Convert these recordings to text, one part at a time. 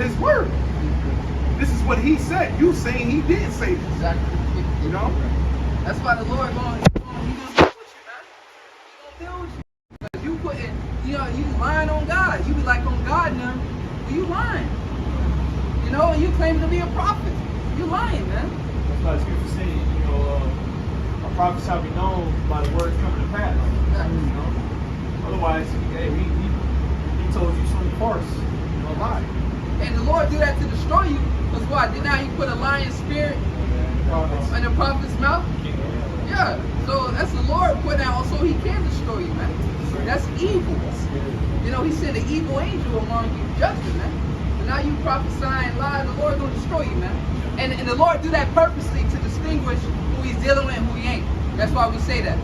his word. This is what he said. You saying he didn't say this. Exactly. You know? That's why the Lord going to deal with you, man. He going to deal with you. Because you putting, you lying on God. You be like on God now. You lying. You know, and you claiming to be a prophet. You lying, man. That's why the scripture says, a prophet shall be known by the words coming to pass. Exactly. You know? Otherwise, hey, he told you something farce, a lie. And the Lord do that to destroy you. Because what? Did now he put a lying spirit in the prophet's mouth? Yeah. So that's the Lord putting out so he can destroy you, man. That's evil. You know, he sent an evil angel among you, judging, man. So now you prophesying lies, the Lord gonna destroy you, man. And the Lord do that purposely to distinguish who he's dealing with and who he ain't. That's why we say that.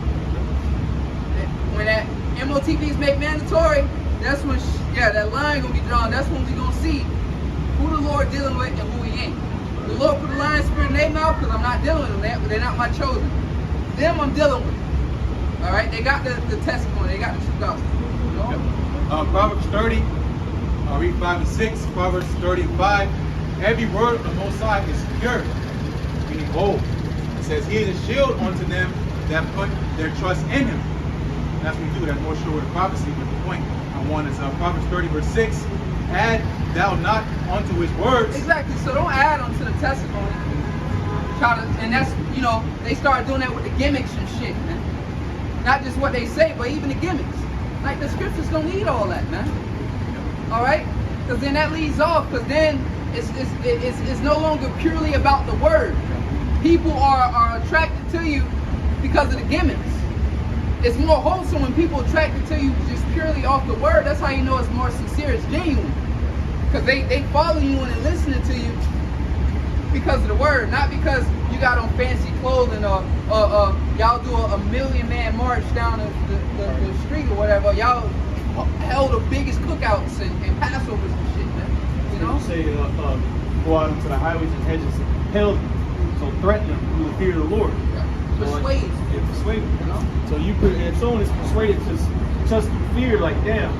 When that MOTVs make mandatory, that's when, that line gonna be drawn. That's when we gonna see who the Lord dealing with and who he ain't. The Lord put a lying spirit in their mouth because I'm not dealing with them, they're not my chosen. Them I'm dealing with. All right, they got the testimony, they got the true gospel. You know? Proverbs 30, I'll read 5 and 6. Proverbs 35. Every word of the Most High is pure, meaning bold. It says, he is a shield unto them that put their trust in him. And that's what we do. That's more sure with prophecy. But the point I want is Proverbs 30, verse 6. Add thou not unto his words. Exactly. So don't add onto the testimony. And that's, they start doing that with the gimmicks and shit, man. Not just what they say, but even the gimmicks. Like the scriptures don't need all that, man. All right? Because then that leads off. Because then it's no longer purely about the word. People are attracted to you because of the gimmicks. It's more wholesome when people attracted to you just purely off the word. That's how you know it's more sincere, it's genuine. Because they follow you and they're listening to you because of the word, not because you got on fancy clothing or y'all do a million-man march down the street or whatever. Y'all held the biggest cookouts and Passovers and shit, man. You know? Say, go out into the highways and hedges and compel them. So threaten them through the fear of the Lord. Persuade. Yeah, persuade them. You know? So if someone is persuaded to just through fear, like, damn,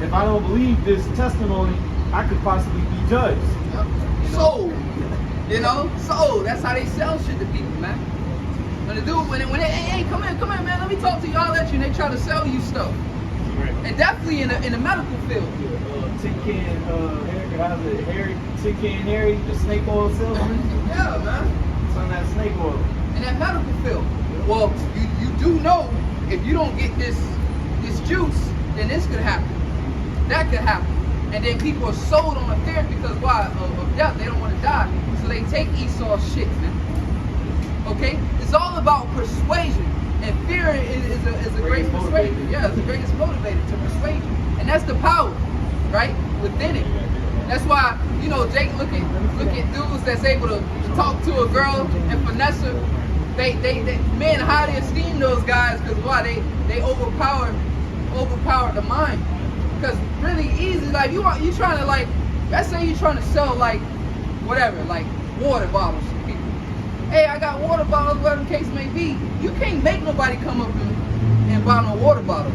if I don't believe this testimony, I could possibly be judged. Yep. Sold. Sold. That's how they sell shit to people, man. When they do, when they hey, come in, man, let me talk to you, I'll let you, and they try to sell you stuff. Right. And definitely in the medical field. Tin Can Harry, the snake oil salesman. Yeah, man. It's on that snake oil. In that medical field. Well, you do know if you don't get this juice, then this could happen. That could happen. And then people are sold on the fear because why? Of death. They don't want to die. So they take Esau's shit, man. Okay? It's all about persuasion. And fear is a great persuader. Yeah, it's the greatest motivator to persuade you. And that's the power, right? Within it. That's why, Jake, look at dudes that's able to talk to a girl and finesse her. They men highly esteem those guys because why? They overpower the mind. Because really easy, like you trying to let's say you're trying to sell whatever, water bottles to people. Hey, I got water bottles, whatever the case may be. You can't make nobody come up and buy no water bottles.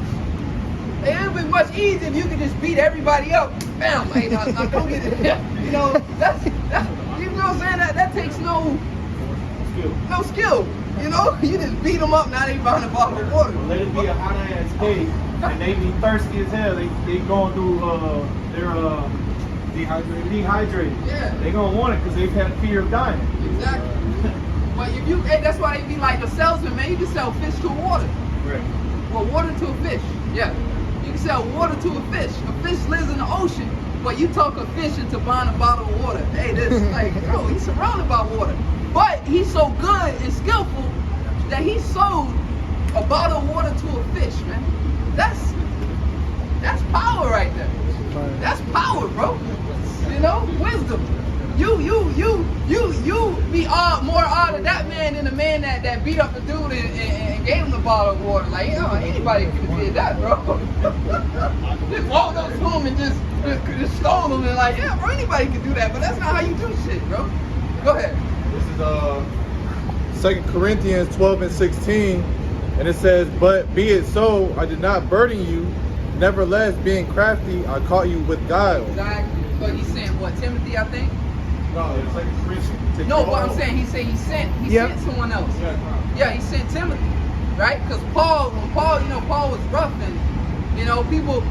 It would be much easier if you could just beat everybody up. Bam, hey, now go get it. That's you know what I'm saying? That takes no skill. You just beat them up, now they buying a bottle of water. Let it be a hot ass day, and they be thirsty as hell. They going through they're dehydrated. Yeah. They gonna want it because they've had fear of dying. Exactly. But that's why they be like the salesman, man. You can sell fish to water. Right. Well, water to a fish. Yeah. You can sell water to a fish. A fish lives in the ocean, but you talk a fish into buying a bottle of water. Hey, this bro, he's surrounded by water. But he's so good and skillful that he sold a bottle of water to a fish, man. That's power right there. That's power, bro. Wisdom. You be more odd of that man than the man that beat up the dude and gave him the bottle of water. Like, anybody could have did that, bro. Just walked up to him and just stole him and bro, anybody could do that, but that's not how you do shit, bro. Go ahead. This is 2 Corinthians 12 and 16, and it says, "But be it so, I did not burden you. Nevertheless, being crafty, I caught you with guile." Exactly. But he's saying, what, Timothy, I think. No, it's like a Christian. No, what I'm saying, he sent someone else. Yeah, he sent Timothy, right? Because when Paul was rough, and people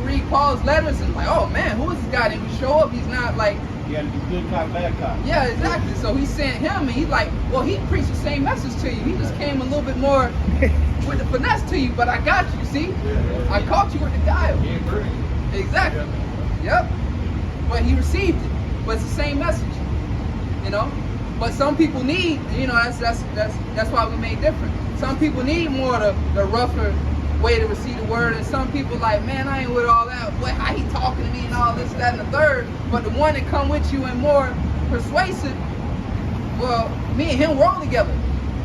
read Paul's letters and like, oh man, who is this guy? And we show up, he's not like. You gotta be good cop, bad cop. Yeah, exactly. So he sent him, and he's like, well, he preached the same message to you. He just came a little bit more with the finesse to you, but I got you. See, I caught you with the guile. Exactly. Yep. But he received it. But it's the same message, But some people need, that's why we made different. Some people need more the rougher way to receive the word, and some people like, man, I ain't with all that. Boy, how he talking to me and all this, that, and the third. But the one that come with you and more persuasive, well, me and him roll together.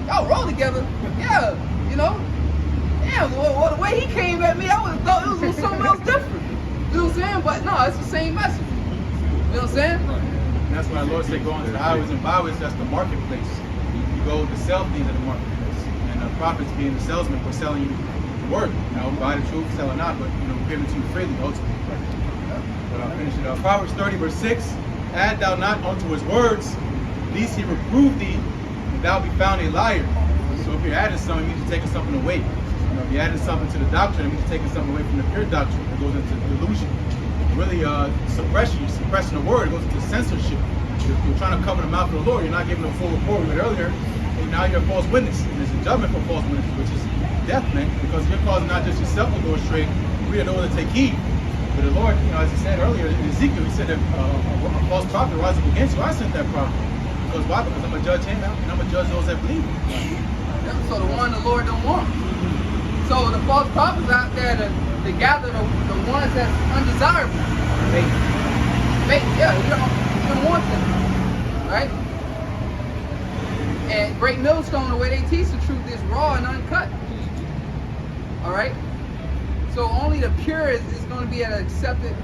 Y'all roll together, yeah, Damn, well, the way he came at me, I would have thought it was something else different. You know what I'm saying? But no, it's the same message. You know what I'm saying? And that's why the Lord said, go into the highways and byways. That's the marketplace. You go to sell things at the marketplace, and the prophets being the salesman for selling you the word. Buy the truth, sell it not, but give it to you freely, ultimately. But I'll finish it up. Proverbs 30, verse 6. Add thou not unto his words, lest he reprove thee, and thou be found a liar. So if you're adding something, you need to take something away. If you're adding something to the doctrine, it means taking something away from the pure doctrine. It goes into delusion. Really suppression. You're suppressing the word. It goes into censorship. You're trying to cover the mouth of the Lord. You're not giving a full report. We read earlier. And now you're a false witness. And there's a judgment for false witness, which is death, man. Because you're causing not just yourself to go astray, we are the one to take heed. But the Lord, as he said earlier in Ezekiel, he said that a false prophet rises up against you. I sent that prophet. Because why? Because I'm going to judge him out, and I'm going to judge those that believe. So the one the Lord don't want. So the false prophets out there to gather the ones that's undesirable. Yeah, you don't want them. Right? And Great Millstone, the way they teach the truth is raw and uncut. Alright? So only the pure is going to be able to accept it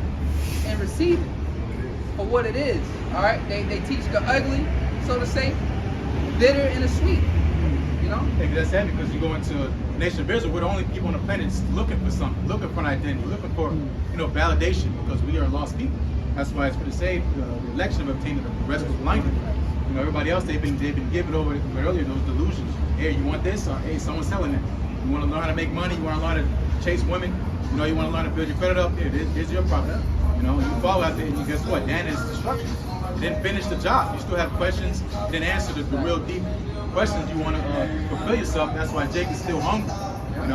and receive it for what it is. Alright? They teach the ugly, so to say, bitter and the sweet. That's sad because you go into the nation of Israel, we're the only people on the planet looking for something, looking for an identity, looking for validation, because we are lost people. That's why it's for the saved, the election of obtaining, the rest was blinded. Everybody else they've been given over earlier those delusions. Hey, you want this? Hey, someone's selling it. You want to learn how to make money? You want to learn to chase women? You want to learn to build your credit up? Here, here's your problem. You fall out there, and guess what? Dan is destruction. You didn't finish the job. You still have questions. You didn't answer the real deep questions you want to fulfill yourself. That's why Jake is still hungry. And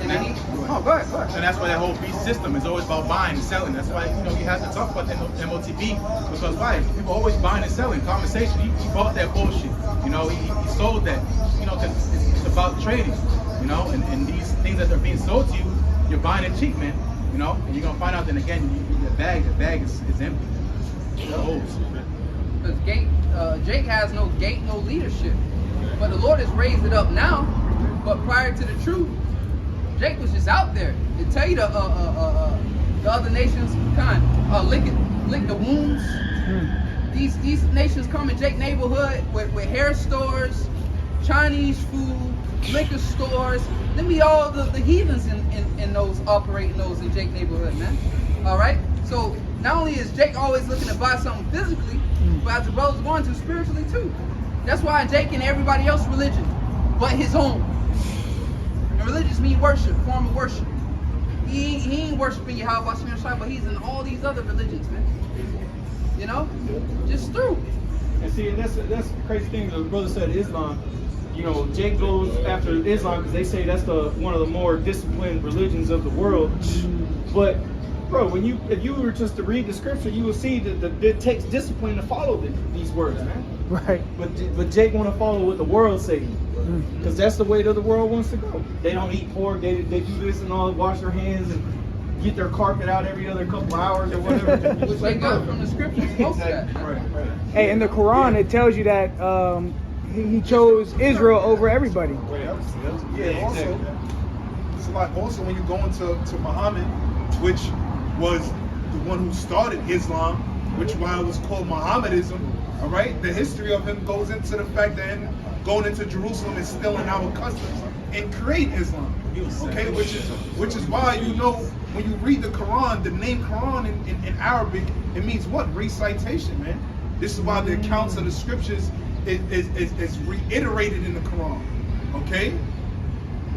that's why that whole beast system is always about buying and selling. That's why you have to talk about the MOTB, because why? People always buying and selling. Conversation. He bought that bullshit. He sold that. Because it's about trading. And these things that are being sold to you, you're buying it cheap, man. And you're gonna find out. Then again, the bag is empty. Because Jake has no gate, no leadership. But the Lord has raised it up now. But prior to the truth, Jake was just out there to tell you the other nations lick the wounds. These nations come in Jake neighborhood with hair stores, Chinese food, liquor stores. Let me all the heathens in those operating those in Jake neighborhood, man. All right. So not only is Jake always looking to buy something physically, but as the brother's going to spiritually too. That's why Jake and everybody else's religion, but his own. And religious mean worship, form of worship. He ain't worshiping Yahweh Shai, but he's in all these other religions, man. Just through. And see, that's the crazy thing. The brother said Islam. Jake goes after Islam because they say that's one of the more disciplined religions of the world. But bro, if you were just to read the scripture, you will see that it takes discipline to follow these words, man. Right. But Jake want to follow what the world say, because that's the way that the world wants to go. They don't eat pork. They do this and all. Wash their hands and get their carpet out every other couple hours or whatever. Which they got from the scriptures. Exactly. Right. Hey, in the Quran, it tells you that he chose Israel over everybody. Yeah, also, it's like also when you go into Muhammad, which was the one who started Islam, which why it was called Mohammedanism. All right, the history of him goes into the fact that him going into Jerusalem and stealing our customs and create Islam. Okay, which is why when you read the Quran, the name Quran in Arabic, it means what? Recitation, man. This is why the accounts of the scriptures is reiterated in the Quran. Okay?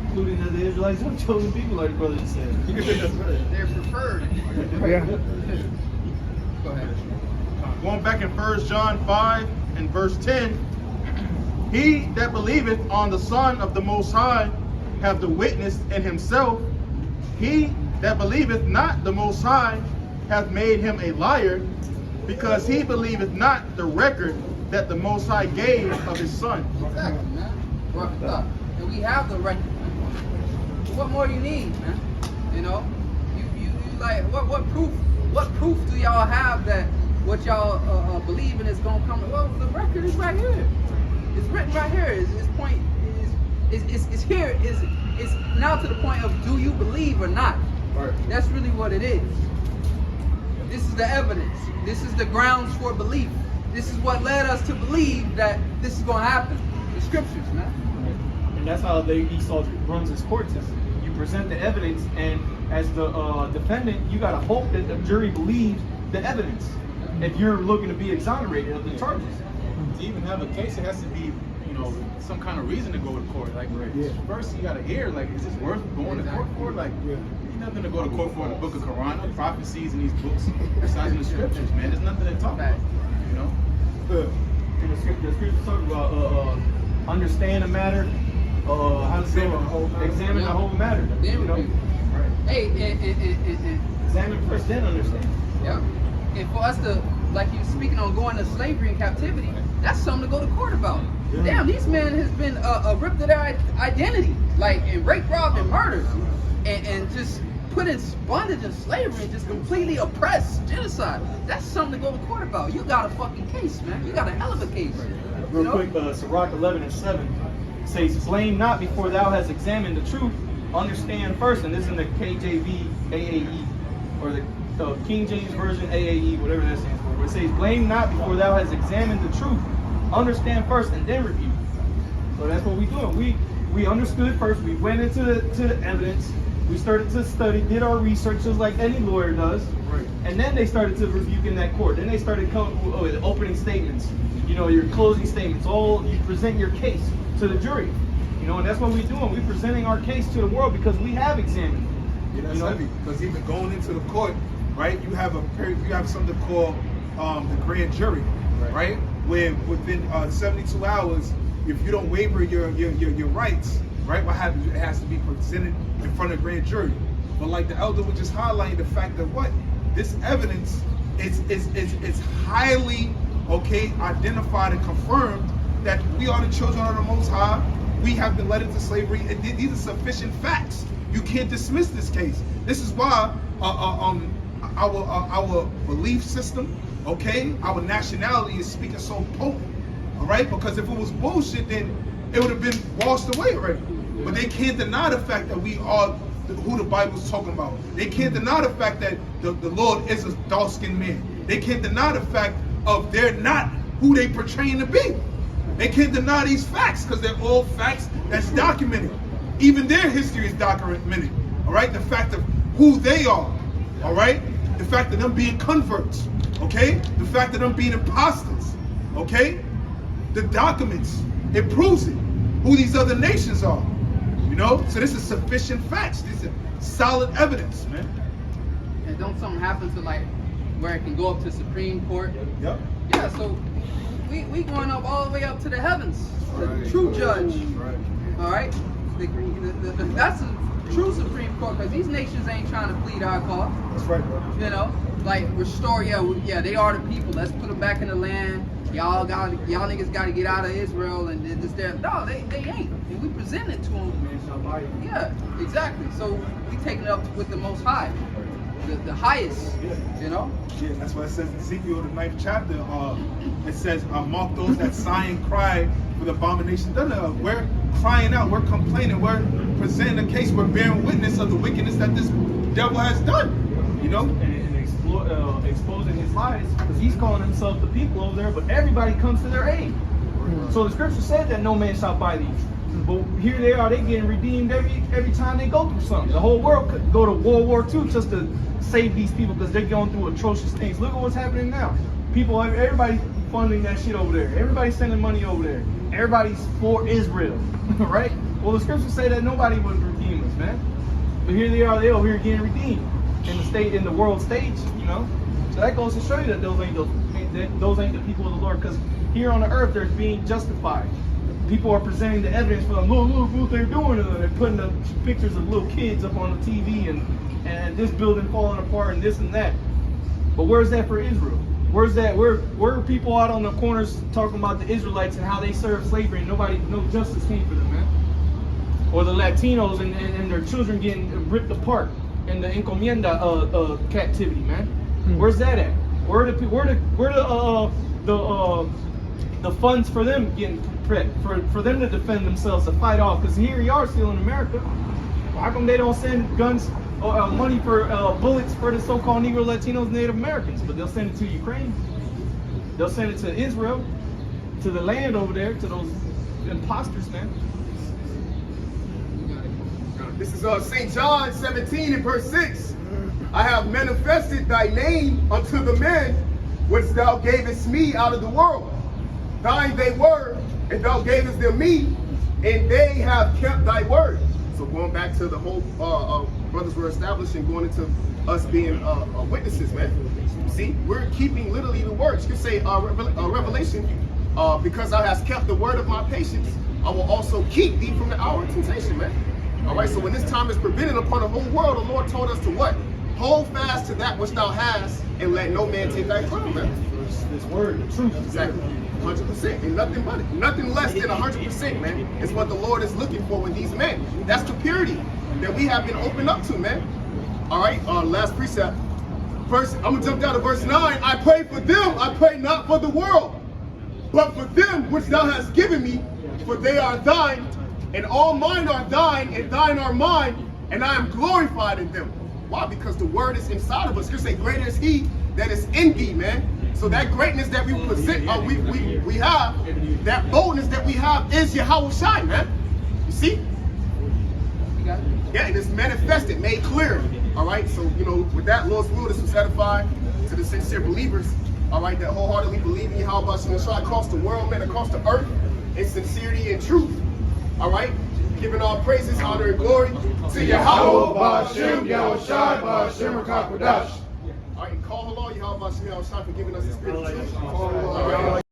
Including that the Israelites are chosen people, like the brother just said. They're preferred. Yeah. Go ahead. Going back in 1 John 5 and verse 10, he that believeth on the Son of the Most High have the witness in himself. He that believeth not the Most High hath made him a liar, because he believeth not the record that the Most High gave of his Son. Exactly, man. And we have the record. What more you need, man? You know, you like what proof? What proof do y'all have that what y'all believe in is gonna come? Well, the record is right here. It's written right here. His point is here. Is now to the point of do you believe or not? Right. That's really what it is. This is the evidence. This is the grounds for belief. This is what led us to believe that this is gonna happen. The scriptures, man. And that's how Esau runs his court system. You present the evidence, and as the defendant, you gotta hope that the jury believes the evidence. If you're looking to be exonerated of the charges. To even have a case, it has to be, some kind of reason to go to court. Like, first you gotta hear, like, is this worth going to court for? Like, there's nothing to go to court for in the book of Quran, the prophecies in these books, besides in the scriptures, man. There's nothing to talk about, And the scriptures talk about understand the matter, how to say examine the whole matter. Hey, and examine first, then understand. yeah. And for us to, like you speaking on going to slavery and captivity, that's something to go to court about. Yeah. Damn, these men has been ripped of their identity, like and rape, robbed, and murdered, and just put in bondage and slavery and just completely oppressed, genocide. That's something to go to court about. You got a fucking case, man. You got a hell of a case. Real quick, Sirach 11:7 says, "Blame not before thou hast examined the truth. Understand first," and this is in the KJV AAE or the King James Version AAE, whatever that stands for. But it says, "Blame not before thou hast examined the truth. Understand first, and then review." So that's what we doing. We understood first. We went into the evidence. We started to study, did our research just like any lawyer does. Right. And then they started to rebuke in that court. Then they started coming with opening statements, your closing statements. You present your case to the jury. And that's what we're doing. We're presenting our case to the world because we have examined. Yeah, that's heavy. Because even going into the court, right? You have something called the grand jury, right? Where within 72 hours, if you don't waiver your rights, right? What happens? It has to be presented in front of a grand jury. But like the elder was just highlighting the fact that this evidence is highly identified and confirmed that we are the children of the Most High. We have been led into slavery, and these are sufficient facts. You can't dismiss this case. This is why our belief system, our nationality is speaking so potent. All right, because if it was bullshit, then it would have been washed away already. But they can't deny the fact that we are who the Bible's talking about. They can't deny the fact that the Lord is a dark-skinned man. They can't deny the fact of they're not who they portraying to be. They can't deny these facts because they're all facts that's documented. Even their history is documented. All right, the fact of who they are. All right, the fact of them being converts. Okay, the fact of them being imposters. Okay, the documents, it proves it. Who these other nations are. So this is sufficient facts. These are solid evidence, man. And don't something happen to like where it can go up to Supreme Court? Yep. Yeah, so we going up all the way up to the heavens. The true judge. Right. All right? That's a true Supreme Court because these nations ain't trying to plead our cause. That's right, bro. Like restore, they are the people. Let's put them back in the land. Y'all niggas got to get out of Israel and this there. No, they ain't. And we present it to them. Yeah, exactly. So we taking it up with the Most High, the highest. Yeah, that's why it says in Ezekiel, the 9th chapter. It says, "Mark those that sigh and cry for the abomination done to us." We're crying out. We're complaining. We're presenting a case. We're bearing witness of the wickedness that this devil has done. And exposing his lies because he's calling himself the people over there, but everybody comes to their aid. So the scripture said that no man shall buy thee. But here they are, they getting redeemed every time they go through something. The whole world could go to World War II just to save these people because they're going through atrocious things. Look at what's happening now. People, everybody's funding that shit over there. Everybody's sending money over there. Everybody's for Israel, right? Well, the scriptures say that nobody would redeem us, man. But here they are, they over here getting redeemed in the world stage, you know. So that goes to show you that those ain't the people of the Lord. Because here on the earth, they're being justified. People are presenting the evidence for them. Look what they're doing. They're putting up pictures of little kids up on the TV and this building falling apart and this and that. But where's that for Israel? Where's that? Where are people out on the corners talking about the Israelites and how they served slavery and no justice came for them, man? Or the Latinos and their children getting ripped apart in the encomienda captivity, man. Where's that at? Where the funds for them getting prepped for them to defend themselves, to fight off? Because here you are still in America. How come they don't send guns or money for bullets for the so-called Negro, Latinos, Native Americans? But they'll send it to Ukraine. They'll send it to Israel, to the land over there, to those imposters, man. This is St. John 17 and verse 6. I have manifested thy name unto the men which thou gavest me out of the world. Thine they were, and thou gavest them me, and they have kept thy word. So going back to the whole brothers were establishing, going into us being witnesses, man. See, we're keeping literally the words. You can say Revelation, because thou hast kept the word of my patience, I will also keep thee from the hour of temptation, man. All right, so when this time is prevented upon the whole world, the Lord told us to what? Hold fast to that which thou hast, and let no man take thy crown, man. This word, the truth. Exactly. 100%. And nothing but it. Nothing less than 100%, man, is what the Lord is looking for with these men. That's the purity that we have been opened up to, man. All right, last precept. First, I'm going to jump down to verse 9. I pray for them, I pray not for the world, but for them which thou hast given me, for they are thine, and all mine are thine, and thine are mine, and I am glorified in them. Why? Because the word is inside of us. You say, greater is he that is in thee, man. So that greatness that we present, we have, that boldness that we have is Yahweh Shai, man. You see? Yeah, and it's manifested, made clear. All right, so, you know, with that, Lord's will, this was edified to the sincere believers, all right, that wholeheartedly believe in Yahweh Shai across the world, man, across the earth, in sincerity and truth. All right, giving all praises, honor, and glory to Yahweh Ba'ashem, Yahweh Shai, Ba'ashem, Rakakwadash. All right, and call Allah, Yahweh Ba'ashem, Yahweh Shai, for giving us the spirit of truth. All right.